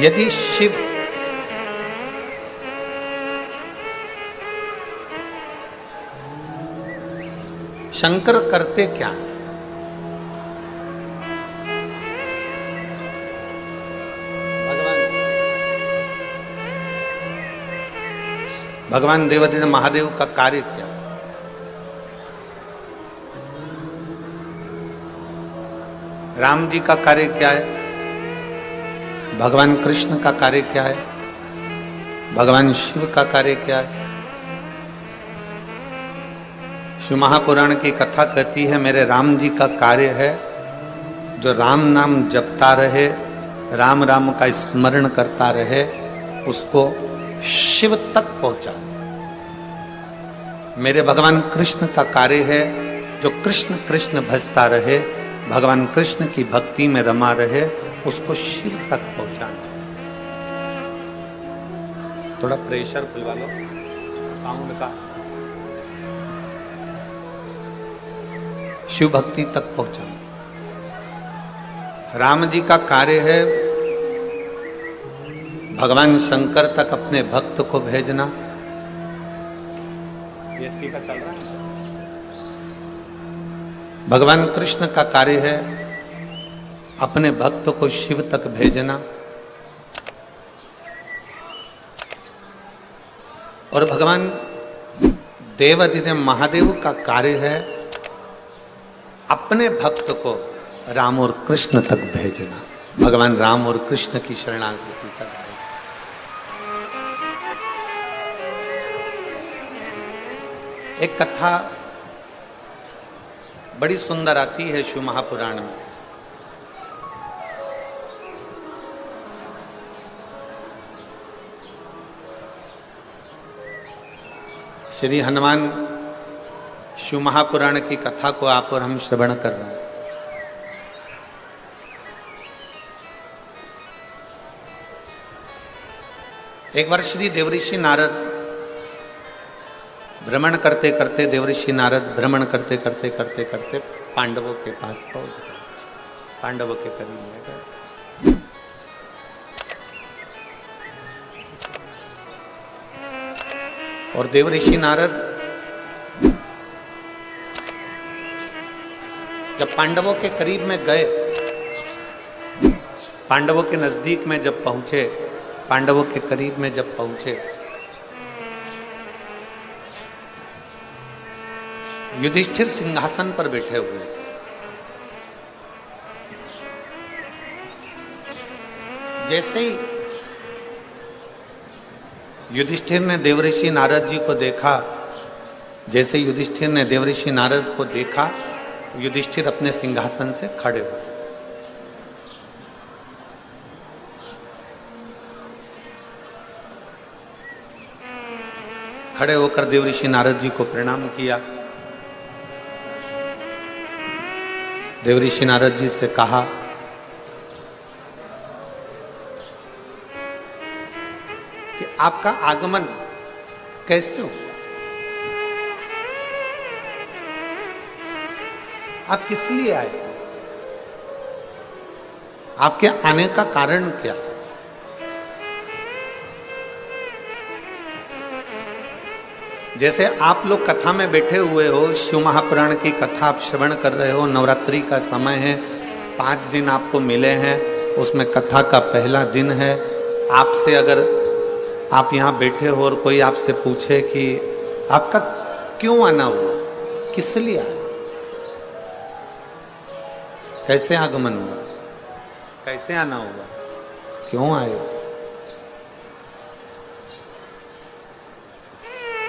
यदि शिव शंकर करते क्या? भगवान देवादिदेव महादेव का कार्य क्या? राम जी का कार्य क्या है? भगवान कृष्ण का कार्य क्या है? भगवान शिव का कार्य क्या है? शिव महापुराण की कथा कहती है मेरे राम जी का कार्य है जो राम नाम जपता रहे, राम राम का स्मरण करता रहे, उसको शिव तक पहुंचा। मेरे भगवान कृष्ण का कार्य है जो कृष्ण कृष्ण भजता रहे, भगवान कृष्ण की भक्ति में रमा रहे, उसको शिव तक पहुंचाना। थोड़ा प्रेशर खुलवा लो साउंड का। शिव भक्ति तक पहुंचाना राम जी का कार्य है। भगवान शंकर तक अपने भक्त को भेजना। ये स्पीकर चल रहा है। भगवान कृष्ण का कार्य है अपने भक्त को शिव तक भेजना। और भगवान देवादिदेव महादेव का कार्य है अपने भक्त को राम और कृष्ण तक भेजना। भगवान राम और कृष्ण की शरणागति तक। एक कथा बड़ी सुंदर आती है शिव महापुराण में। श्री हनुमान शिव महापुराण की कथा को आप और हम श्रवण कर रहे हैं। एक बार श्री देवऋषि नारद भ्रमण करते करते, देवऋषि नारद भ्रमण करते करते करते करते पांडवों के पास पहुंच गए। पांडवों के करीब में गए। और देवऋषि नारद जब पांडवों के करीब में गए, पांडवों के नजदीक में जब पहुंचे, पांडवों के करीब में जब पहुंचे, युधिष्ठिर सिंहासन पर बैठे हुए थे। जैसे ही युधिष्ठिर ने देवऋषि नारद जी को देखा, जैसे युधिष्ठिर ने देवऋषि नारद को देखा, युधिष्ठिर अपने सिंहासन से खड़े हुए। खड़े होकर देवऋषि नारद जी को प्रणाम किया। देवऋषि नारद जी से कहा कि आपका आगमन कैसे हुआ? आप किस लिए आए? आपके आने का कारण क्या? जैसे आप लोग कथा में बैठे हुए हो, शिव महापुराण की कथा आप श्रवण कर रहे हो, नवरात्रि का समय है, 5 दिन आपको मिले हैं, उसमें कथा का पहला दिन है। आपसे अगर आप यहाँ बैठे हो और कोई आपसे पूछे कि आपका क्यों आना हुआ, किस लिए आया, कैसे आगमन हुआ, कैसे आना हुआ, क्यों आए हो,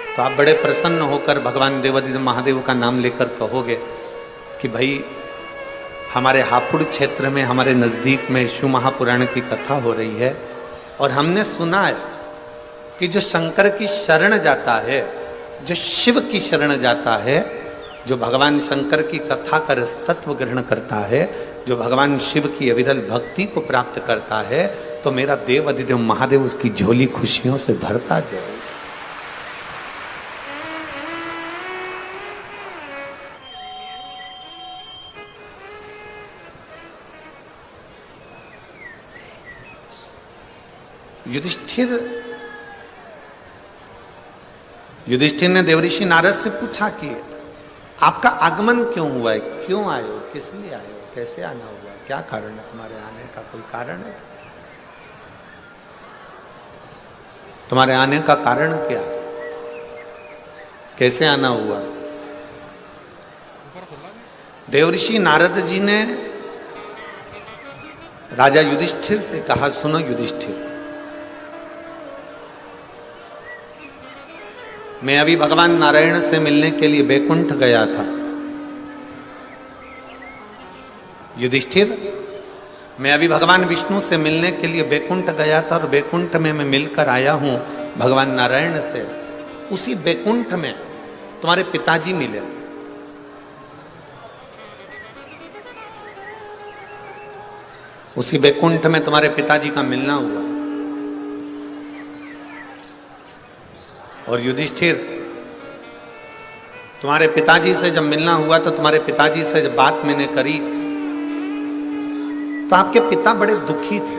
तो आप बड़े प्रसन्न होकर भगवान देवादिदेव महादेव का नाम लेकर कहोगे कि भाई हमारे हापुड़ क्षेत्र में, हमारे नजदीक में शिव महापुराण की कथा हो रही है और हमने सुना है कि जो शंकर की शरण जाता है, जो शिव की शरण जाता है, जो भगवान शंकर की कथा का रसतत्व ग्रहण करता है, जो भगवान शिव की अविरल भक्ति को प्राप्त करता है, तो मेरा देवादिदेव महादेव उसकी झोली खुशियों से भरता जाए। युधिष्ठिर ने देवऋषि नारद से पूछा कि आपका आगमन क्यों हुआ है, क्यों आए हो, किस लिए आए हो, कैसे आना हुआ, क्या कारण है तुम्हारे आने का, कोई कारण है, तुम्हारे आने का कारण क्या है, कैसे आना हुआ। देवऋषि नारद जी ने राजा युधिष्ठिर से कहा, सुनो युधिष्ठिर, मैं अभी भगवान नारायण से मिलने के लिए बैकुंठ गया था। युधिष्ठिर, मैं अभी भगवान विष्णु से मिलने के लिए बैकुंठ गया था और बैकुंठ में मैं मिलकर आया हूं भगवान नारायण से। उसी बैकुंठ में तुम्हारे पिताजी मिले थे। उसी बैकुंठ में तुम्हारे पिताजी का मिलना हुआ। और युधिष्ठिर, तुम्हारे पिताजी से जब मिलना हुआ तो तुम्हारे पिताजी से जब बात मैंने करी तो आपके पिता बड़े दुखी थे।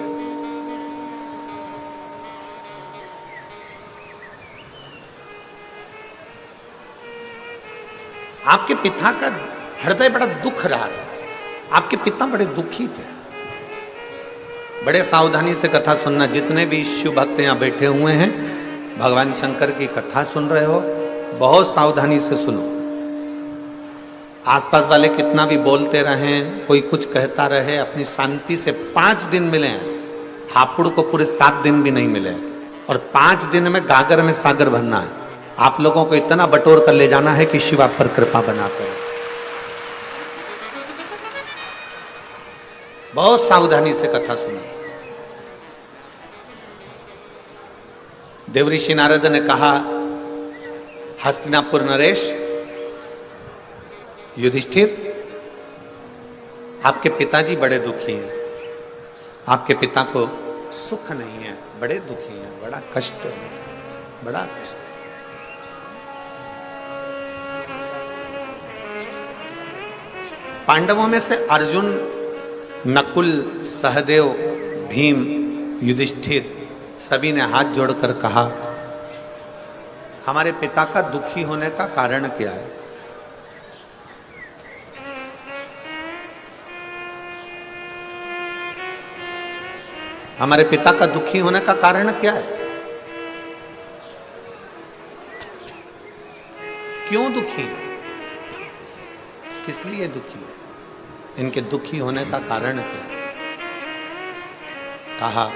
आपके पिता का हृदय बड़ा दुख रहा था। आपके पिता बड़े दुखी थे। बड़े सावधानी से कथा सुनना। जितने भी शिव भक्त यहां बैठे हुए हैं, भगवान शंकर की कथा सुन रहे हो, बहुत सावधानी से सुनो। आसपास वाले कितना भी बोलते रहें, कोई कुछ कहता रहे, अपनी शांति से 5 दिन मिले हैं। हापुड़ को पूरे 7 दिन भी नहीं मिले और 5 दिन में गागर में सागर भरना है। आप लोगों को इतना बटोर कर ले जाना है कि शिव आप पर कृपा बनाते हैं। बहुत सावधानी से कथा सुनो। देवऋषि नारद ने कहा, हस्तिनापुर नरेश, युधिष्ठिर, आपके पिताजी बड़े दुखी हैं। आपके पिता को सुख नहीं है, बड़े दुखी हैं, बड़ा कष्ट है, बड़ा कष्ट। पांडवों में से अर्जुन, नकुल, सहदेव, भीम, युधिष्ठिर सभी ने हाथ जोड़कर कहा, हमारे पिता का दुखी होने का कारण क्या है? हमारे पिता का दुखी होने का कारण क्या है? क्यों दुखी है? किस लिए दुखी है? इनके दुखी होने का कारण क्या है? कहा,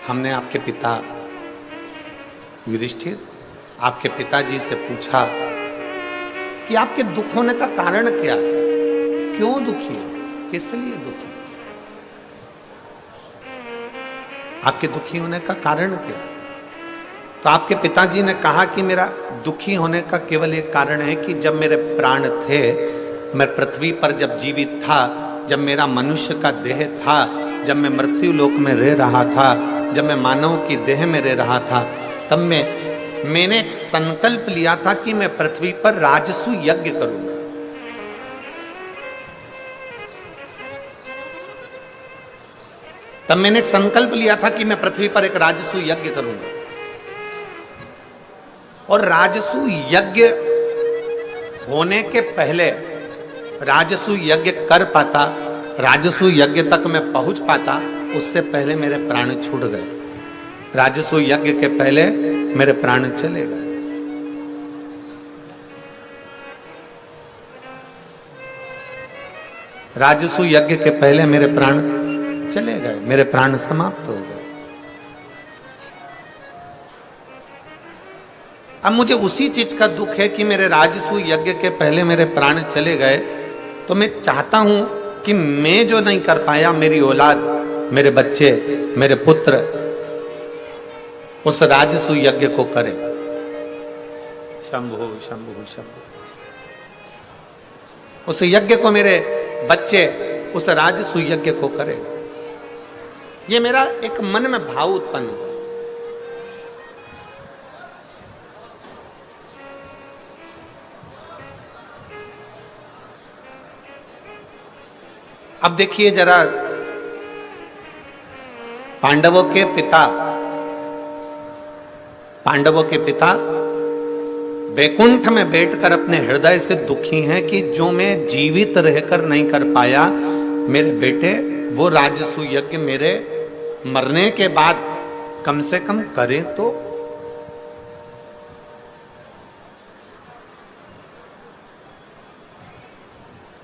हमने आपके पिता युधिष्ठिर, आपके पिताजी से पूछा कि आपके दुख होने का कारण क्या है, क्यों दुखी है, किस लिए दुखी है, आपके दुखी होने का कारण क्या है? तो आपके पिताजी ने कहा कि मेरा दुखी होने का केवल एक कारण है कि जब मेरे प्राण थे, मैं पृथ्वी पर जब जीवित था, जब मेरा मनुष्य का देह था, जब मैं मृत्यु लोक में रह रहा था, जब मैं मानव की देह में रह रहा था, तब मैंने एक संकल्प लिया था कि मैं पृथ्वी पर राजसु यज्ञ करूंगा। तब मैंने एक संकल्प लिया था कि मैं पृथ्वी पर एक राजसु यज्ञ करूंगा। और राजसु यज्ञ होने के पहले, राजसु यज्ञ कर पाता, राजसु यज्ञ तक मैं पहुंच पाता, उससे पहले मेरे प्राण छूट गए। राजसु यज्ञ के पहले मेरे प्राण चले गए। राजसु यज्ञ के पहले मेरे प्राण चले गए, मेरे प्राण समाप्त हो गए। अब मुझे उसी चीज का दुख है कि मेरे राजसु यज्ञ के पहले मेरे प्राण चले गए, तो मैं चाहता हूं कि मैं जो नहीं कर पाया, मेरी औलाद, मेरे बच्चे, मेरे पुत्र उस राजसु यज्ञ को करें। शंभु शंभु शंभु। उस यज्ञ को मेरे बच्चे उस राजसु यज्ञ को करें। ये मेरा एक मन में भाव उत्पन्न हुआ। अब देखिए जरा, पांडवों के पिता बैकुंठ में बैठकर अपने हृदय से दुखी हैं कि जो मैं जीवित रहकर नहीं कर पाया, मेरे बेटे वो राजसूय यज्ञ मेरे मरने के बाद कम से कम करें तो।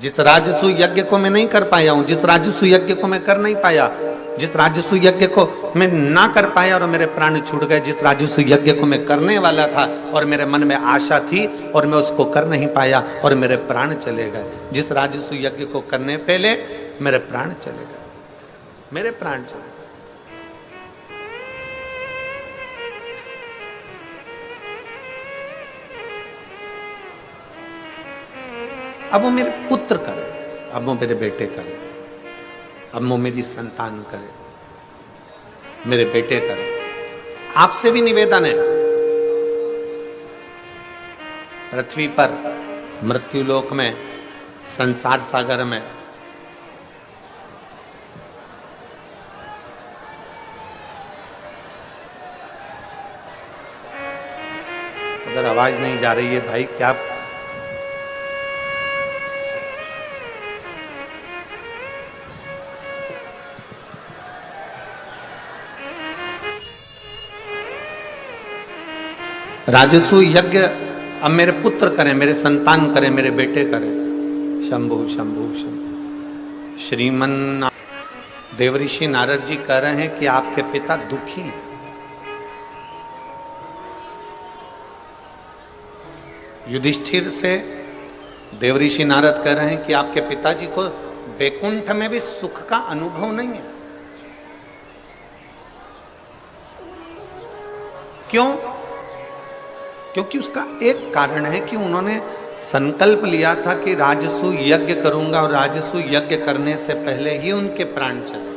जिस राजसूय यज्ञ को मैं नहीं कर पाया हूं, जिस राजसूय यज्ञ को मैं कर नहीं पाया, जिस राजसूय यज्ञ को मैं ना कर पाया और मेरे प्राण छूट गए, जिस राजसूय यज्ञ को मैं करने वाला था और मेरे मन में आशा थी और मैं उसको कर नहीं पाया और मेरे प्राण चले गए, जिस राजसूय यज्ञ को करने पहले मेरे प्राण चले गए, मेरे प्राण चले गए। अब वो मेरे पुत्र करे, अब वो मेरे बेटे करे, अब वो मेरी संतान करे, मेरे बेटे करे। आपसे भी निवेदन है, पृथ्वी पर मृत्युलोक में संसार सागर में अगर आवाज नहीं जा रही है भाई, क्या राजसूय यज्ञ अब मेरे पुत्र करें, मेरे संतान करें, मेरे बेटे करें। शंभु शंभु शंभु। श्रीमन देवऋषि नारद जी कह रहे हैं कि आपके पिता दुखी हैं। युधिष्ठिर से देवऋषि नारद कह रहे हैं कि आपके पिताजी को बैकुंठ में भी सुख का अनुभव नहीं है। क्यों? क्योंकि उसका एक कारण है कि उन्होंने संकल्प लिया था कि राजसूय यज्ञ करूंगा और राजसूय यज्ञ करने से पहले ही उनके प्राण चले।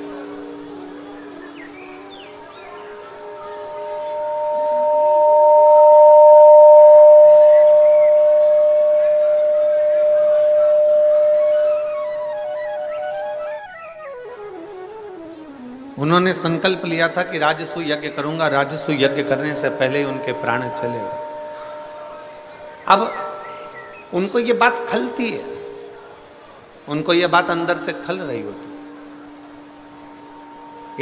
उन्होंने संकल्प लिया था कि राजसूय यज्ञ करूंगा, राजसूय यज्ञ करने से पहले ही उनके प्राण चले। अब उनको ये बात खलती है, उनको ये बात अंदर से खल रही होती।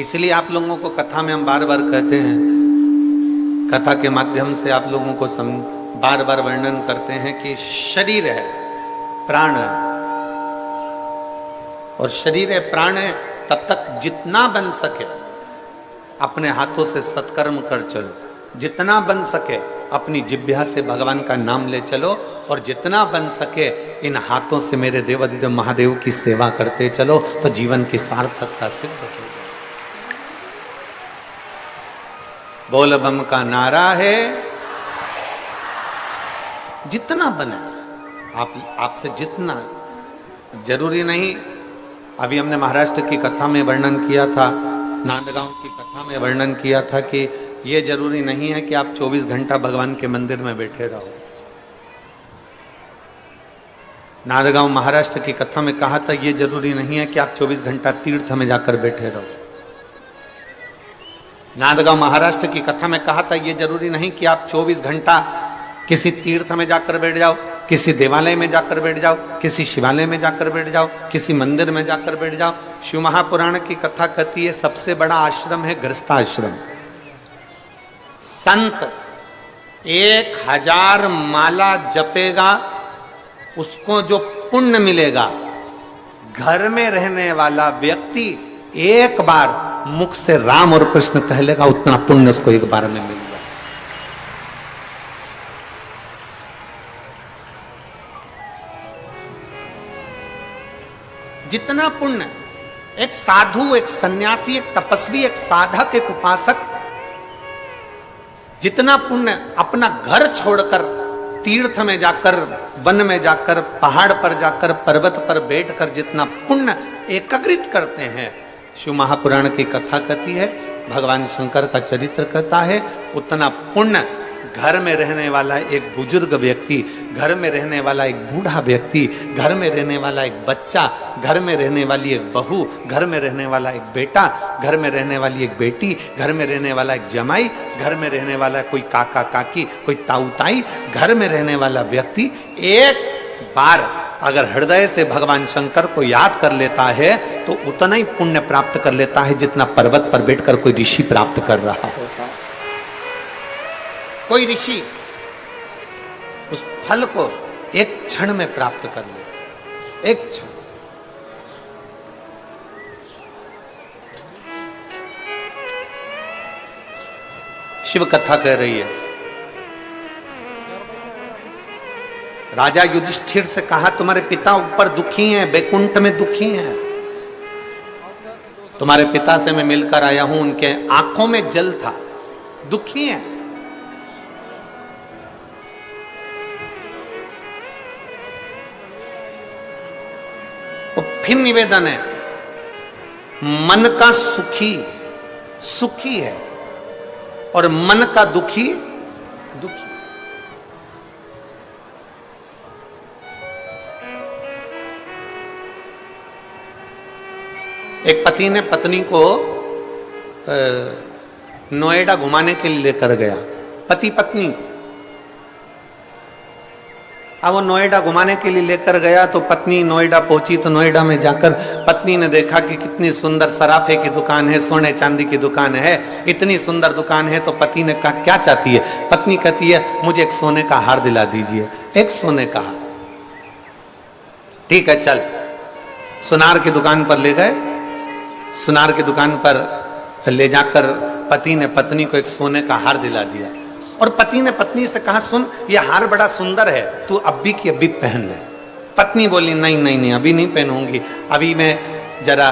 इसलिए आप लोगों को कथा में हम बार बार कहते हैं, कथा के माध्यम से आप लोगों को बार बार वर्णन करते हैं कि शरीर है, प्राण है, और शरीर है, प्राण है, तब तक जितना बन सके अपने हाथों से सत्कर्म कर चलो, जितना बन सके अपनी जिह्वा से भगवान का नाम ले चलो, और जितना बन सके इन हाथों से मेरे देवाधिदेव महादेव की सेवा करते चलो, तो जीवन की सार्थकता सिद्ध होगी। बोल बम का नारा है, जितना बने आपसे जितना, जरूरी नहीं। अभी हमने महाराष्ट्र की कथा में वर्णन किया था, नांदगांव की कथा में वर्णन किया था कि ये जरूरी नहीं है कि आप 24 घंटा भगवान के मंदिर में बैठे रहो। नांदगांव महाराष्ट्र की कथा में कहा था, ये जरूरी नहीं है कि आप 24 घंटा तीर्थ में जाकर बैठे रहो। नांदगांव महाराष्ट्र की कथा में कहा था, ये जरूरी नहीं कि आप 24 घंटा किसी तीर्थ में जाकर बैठ जाओ, किसी देवालय में जाकर बैठ जाओ, किसी शिवालय में जाकर बैठ जाओ, किसी मंदिर में जाकर बैठ जाओ। शिव महापुराण की कथा कहती है, सबसे बड़ा आश्रम है गृहस्थाश्रम। संत 1000 माला जपेगा, उसको जो पुण्य मिलेगा, घर में रहने वाला व्यक्ति एक बार मुख से राम और कृष्ण कह लेगा, उतना पुण्य उसको एक बार में मिलेगा। जितना पुण्य एक साधु, एक सन्यासी, एक तपस्वी, एक साधक, एक उपासक, जितना पुण्य अपना घर छोड़कर तीर्थ में जाकर, वन में जाकर, पहाड़ पर जाकर, पर्वत पर बैठकर जितना पुण्य एकत्रित करते हैं, शिव महापुराण की कथा कहती है, भगवान शंकर का चरित्र कहता है, उतना पुण्य घर में रहने वाला एक बुजुर्ग व्यक्ति, घर में रहने वाला एक बूढ़ा व्यक्ति, घर में रहने वाला एक बच्चा, घर में रहने वाली एक बहू, घर में रहने वाला एक बेटा, घर में रहने वाली एक बेटी, घर में रहने वाला एक जमाई, घर में रहने वाला कोई काका काकी, कोई ताऊ ताई, घर में रहने वाला व्यक्ति एक बार अगर हृदय से भगवान शंकर को याद कर लेता है तो उतना ही पुण्य प्राप्त कर लेता है जितना पर्वत पर बैठकर कोई ऋषि प्राप्त कर रहा होता है। कोई ऋषि उस फल को एक क्षण में प्राप्त कर ले, एक क्षण। शिव कथा कह रही है, राजा युधिष्ठिर से कहा तुम्हारे पिता ऊपर दुखी हैं, बैकुंठ में दुखी हैं। तुम्हारे पिता से मैं मिलकर आया हूं, उनके आंखों में जल था, दुखी हैं। और फिर निवेदन है, मन का सुखी सुखी है और मन का दुखी दुखी। एक पति ने पत्नी को नोएडा घुमाने के लिए लेकर गया, पति पत्नी। अब वो नोएडा घुमाने के लिए लेकर गया तो पत्नी नोएडा पहुंची तो नोएडा में जाकर पत्नी ने देखा कि कितनी सुंदर सराफे की दुकान है, सोने चांदी की दुकान है, इतनी सुंदर दुकान है। तो पति ने कहा क्या चाहती है? पत्नी कहती है मुझे एक सोने का हार दिला दीजिए, एक सोने का हार। ठीक है चल, सुनार की दुकान पर ले गए। सुनार की दुकान पर ले जाकर पति ने पत्नी को एक सोने का हार दिला दिया और पति ने पत्नी से कहा सुन यह हार बड़ा सुंदर है, तू अभी की अभी पहन ले। पत्नी बोली नहीं नहीं नहीं अभी नहीं पहनूंगी, अभी मैं जरा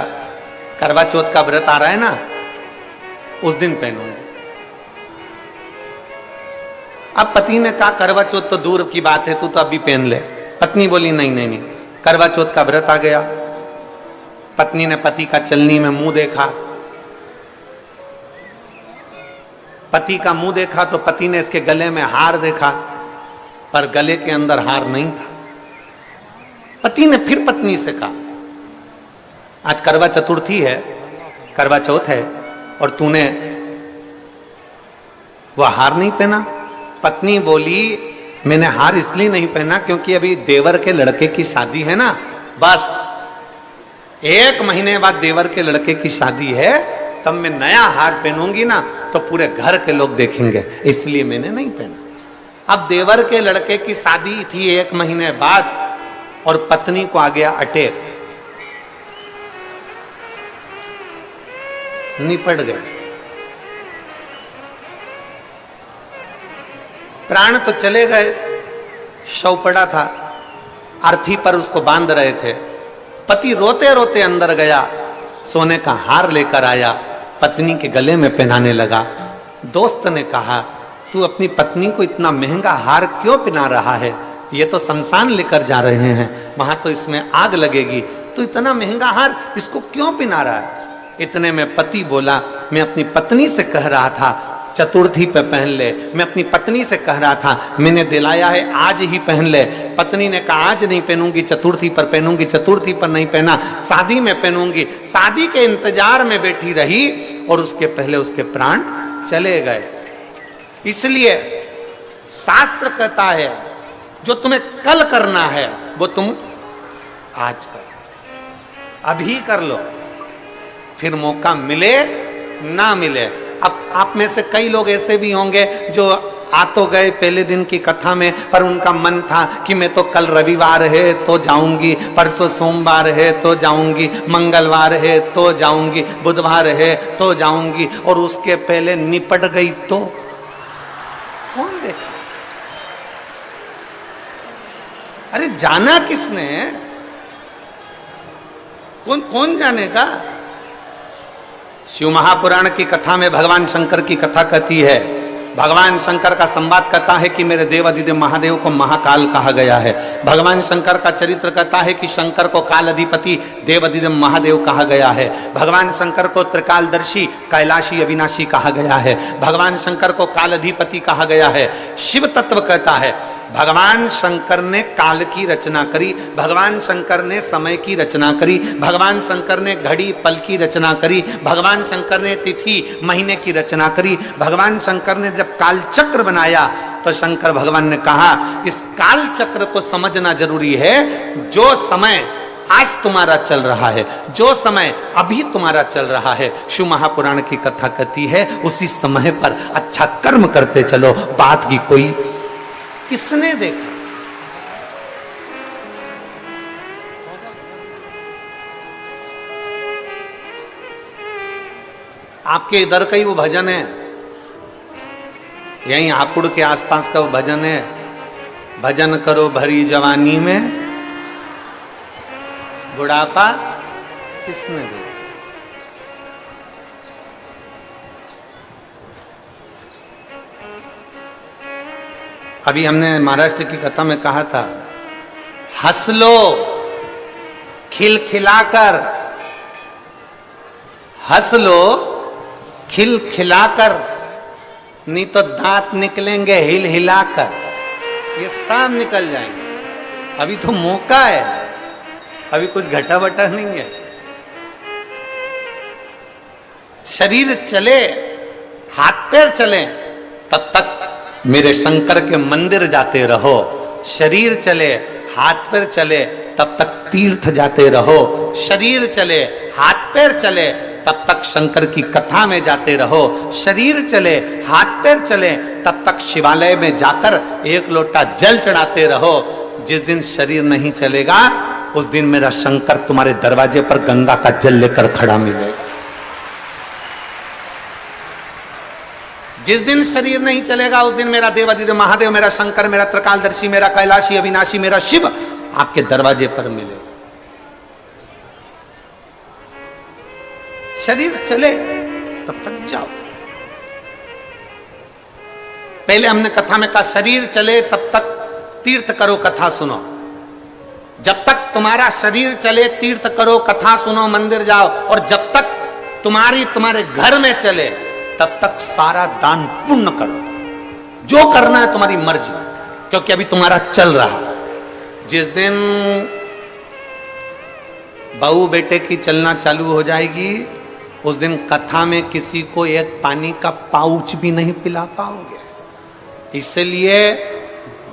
करवा चौथ का व्रत आ रहा है ना, उस दिन पहनूंगी। अब पति ने कहा करवा चौथ तो दूर की बात है, तू तो अभी पहन ले। पत्नी बोली नहीं नहीं नहीं, करवा चौथ का व्रत आ गया। पत्नी ने पति का चलनी में मुंह देखा, पति का मुंह देखा तो पति ने इसके गले में हार देखा, पर गले के अंदर हार नहीं था। पति ने फिर पत्नी से कहा आज करवा चतुर्थी है, करवा चौथ है और तूने वह हार नहीं पहना। पत्नी बोली मैंने हार इसलिए नहीं पहना क्योंकि अभी देवर के लड़के की शादी है ना, बस 1 महीने बाद देवर के लड़के की शादी है, तब मैं नया हार पहनूंगी ना तो पूरे घर के लोग देखेंगे, इसलिए मैंने नहीं पहना। अब देवर के लड़के की शादी थी 1 महीने बाद और पत्नी को आ गया अटैक, निपट गए। प्राण तो चले गए, शव पड़ा था, अर्थी पर उसको बांध रहे थे। पति रोते रोते अंदर गया, सोने का हार लेकर आया, पत्नी के गले में पहनाने लगा। दोस्त ने कहा तू अपनी पत्नी को इतना महंगा हार क्यों पहना रहा है? ये तो शमशान लेकर जा रहे हैं, वहां तो इसमें आग लगेगी, तो इतना महंगा हार इसको क्यों पहना रहा है? इतने में पति बोला मैं अपनी पत्नी से कह रहा था चतुर्थी पे पहन ले, मैं अपनी पत्नी से कह रहा था मैंने दिलाया है आज ही पहन ले। पत्नी ने कहा आज नहीं पहनूंगी, चतुर्थी पर पहनूंगी। चतुर्थी पर नहीं पहना, शादी में पहनूंगी। शादी के इंतजार में बैठी रही और उसके पहले उसके प्राण चले गए। इसलिए शास्त्र कहता है जो तुम्हें कल करना है वो तुम आज करो, अभी कर लो, फिर मौका मिले ना मिले। अब आप में से कई लोग ऐसे भी होंगे जो आ तो गए पहले दिन की कथा में, पर उनका मन था कि मैं तो कल रविवार है तो जाऊंगी, परसों सोमवार है तो जाऊंगी, मंगलवार है तो जाऊंगी, बुधवार है तो जाऊंगी, और उसके पहले निपट गई तो कौन देखा? अरे जाना किसने? कौन जानेगा? शिव महापुराण की कथा में भगवान शंकर की कथा कहती है भगवान शंकर का संवाद कहता है कि मेरे देवाधिदेव महादेव को महाकाल कहा गया है। भगवान शंकर का चरित्र कहता है कि शंकर को काल अधिपति देवाधिदेव महादेव कहा गया है। भगवान शंकर को त्रिकालदर्शी कैलाशी अविनाशी कहा गया है। भगवान शंकर को काल अधिपति कहा गया है। शिव तत्व कहता है भगवान शंकर ने काल की रचना करी, भगवान शंकर ने समय की रचना करी, भगवान शंकर ने घड़ी पल की रचना करी, भगवान शंकर ने तिथि महीने की रचना करी। भगवान शंकर ने जब काल चक्र बनाया तो शंकर भगवान ने कहा इस काल चक्र को समझना जरूरी है। जो समय आज तुम्हारा चल रहा है, जो समय अभी तुम्हारा चल रहा है, शिव महापुराण की कथा कहती है उसी समय पर अच्छा कर्म करते चलो। बात की कोई किसने देखा? आपके इधर का ही वो भजन है, यहीं हापुड़ के आसपास का वो भजन है, भजन करो भरी जवानी में बुढ़ापा किसने देखा? अभी हमने महाराष्ट्र की कथा में कहा था हंस लो खिलखिलाकर, हंस लो खिलखिलाकर, नहीं तो दांत निकलेंगे हिल हिलाकर, ये सब निकल जाएंगे। अभी तो मौका है, अभी कुछ घटा बटा नहीं है। शरीर चले हाथ पैर चले तब तक मेरे शंकर के मंदिर जाते रहो। शरीर चले हाथ पैर चले तब तक तीर्थ जाते रहो। शरीर चले हाथ पैर चले तब तक शंकर की कथा में जाते रहो। शरीर चले हाथ पैर चले तब तक शिवालय में जाकर एक लोटा जल चढ़ाते रहो। जिस दिन शरीर नहीं चलेगा उस दिन मेरा शंकर तुम्हारे दरवाजे पर गंगा का जल लेकर खड़ा मिलेगा। जिस दिन शरीर नहीं चलेगा उस दिन मेरा देवाधिदेव महादेव, मेरा शंकर, मेरा त्रिकालदर्शी, मेरा कैलाशी अविनाशी, मेरा शिव आपके दरवाजे पर मिलेगा। शरीर चले तब तक जाओ। पहले हमने कथा में कहा शरीर चले तब तक तीर्थ करो कथा सुनो। जब तक तुम्हारा शरीर चले तीर्थ करो कथा सुनो मंदिर जाओ, और जब तक तुम्हारे घर में चले तब तक सारा दान पुण्य करो। जो करना है तुम्हारी मर्जी, क्योंकि अभी तुम्हारा चल रहा है। जिस दिन बहू बेटे की चलना चालू हो जाएगी उस दिन कथा में किसी को एक पानी का पाउच भी नहीं पिला पाओगे। इसलिए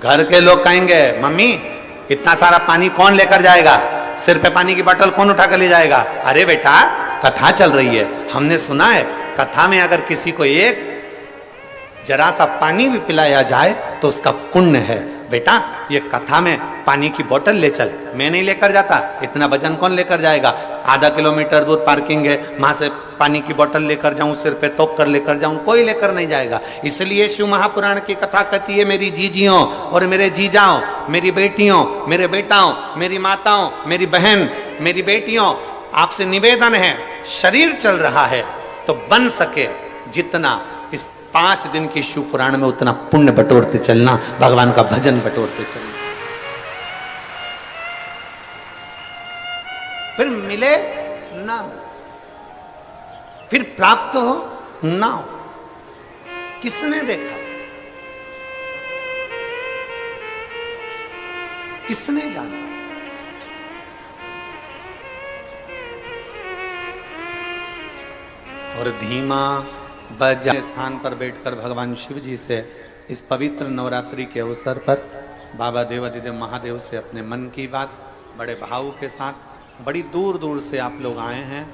घर के लोग कहेंगे मम्मी इतना सारा पानी कौन लेकर जाएगा, सिर पे पानी की बोतल कौन उठा कर ले जाएगा। अरे बेटा कथा चल रही है, हमने सुना है कथा में अगर किसी को एक जरा सा पानी भी पिलाया जाए तो उसका पुण्य है। बेटा ये कथा में पानी की बोतल ले चल, मैं नहीं लेकर जाता, इतना वजन कौन लेकर जाएगा। आधा किलोमीटर दूर पार्किंग है, वहां से पानी की बोतल लेकर जाऊं, सिर पे तोप कर लेकर जाऊं, कोई लेकर नहीं जाएगा। इसलिए शिव महापुराण की कथा कहती है मेरी जीजियों और मेरे जीजाओं, मेरी बेटियों, मेरे बेटाओं, मेरी माताओं, मेरी बहन, मेरी बेटियों, आपसे निवेदन है शरीर चल रहा है तो बन सके जितना इस 5 दिन की शिव पुराण में उतना पुण्य बटोरते चलना, भगवान का भजन बटोरते चलना। फिर मिले ना, फिर प्राप्त हो ना हो, किसने देखा, किसने जाना। और धीमा बजा स्थान पर बैठकर भगवान शिव जी से इस पवित्र नवरात्रि के अवसर पर बाबा देवाधिदेव महादेव से अपने मन की बात बड़े भाव के साथ, बड़ी दूर दूर से आप लोग आए हैं,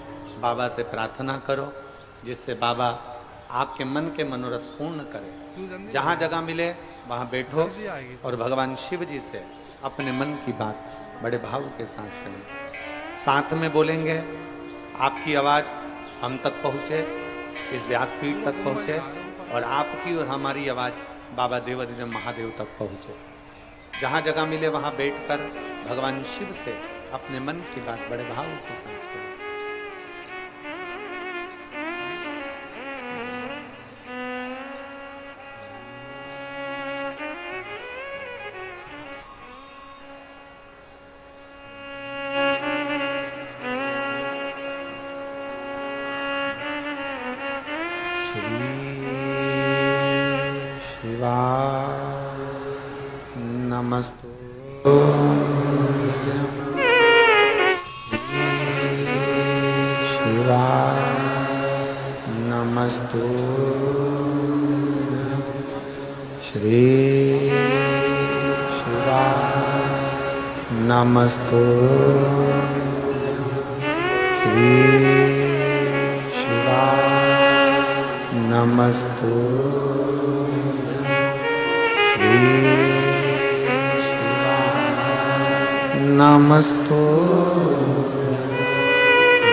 बाबा से प्रार्थना करो जिससे बाबा आपके मन के मनोरथ पूर्ण करे। जहाँ जगह मिले वहाँ बैठो और भगवान शिव जी से अपने मन की बात बड़े भाव के साथ करें। साथ में बोलेंगे, आपकी आवाज़ हम तक पहुँचे, इस व्यासपीठ तक पहुँचे, और आपकी और हमारी आवाज़ बाबा देवाधिदेव महादेव तक पहुँचे। जहाँ जगह मिले वहाँ बैठकर भगवान शिव से अपने मन की बात बड़े भाव के साथ करें। श्री शिवाय नमस्तुभ्यं शिवाय नमस्तुभ्यं श्री शिवाय नमस्तुभ्यं श्री शिवाय नमस्तुभ्यं श्री शिवाय नमस्तुभ्यं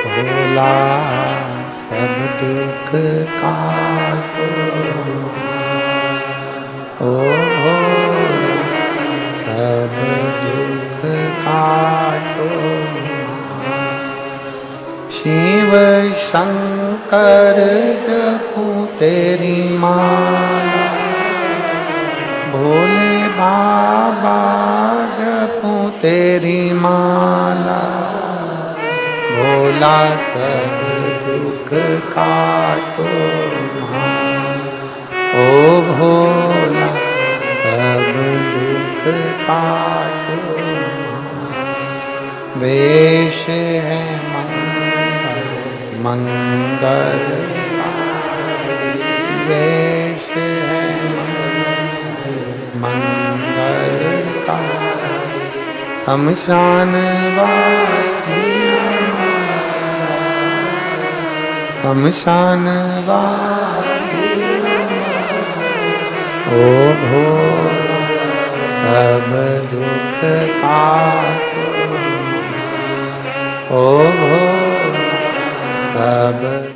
भोला सब दुख काटो ओ भोला सब दुख काटो शिव शंकर जपूं तेरी माला भोले बाबा जपूं तेरी माला भोला सब दुख काटो ओ भोला सब दुख काटो वेश है मंगल वेश है मंगल का शमशान वासी शमशान वासी ओ भोला सब दुख काटो ओ भोला सब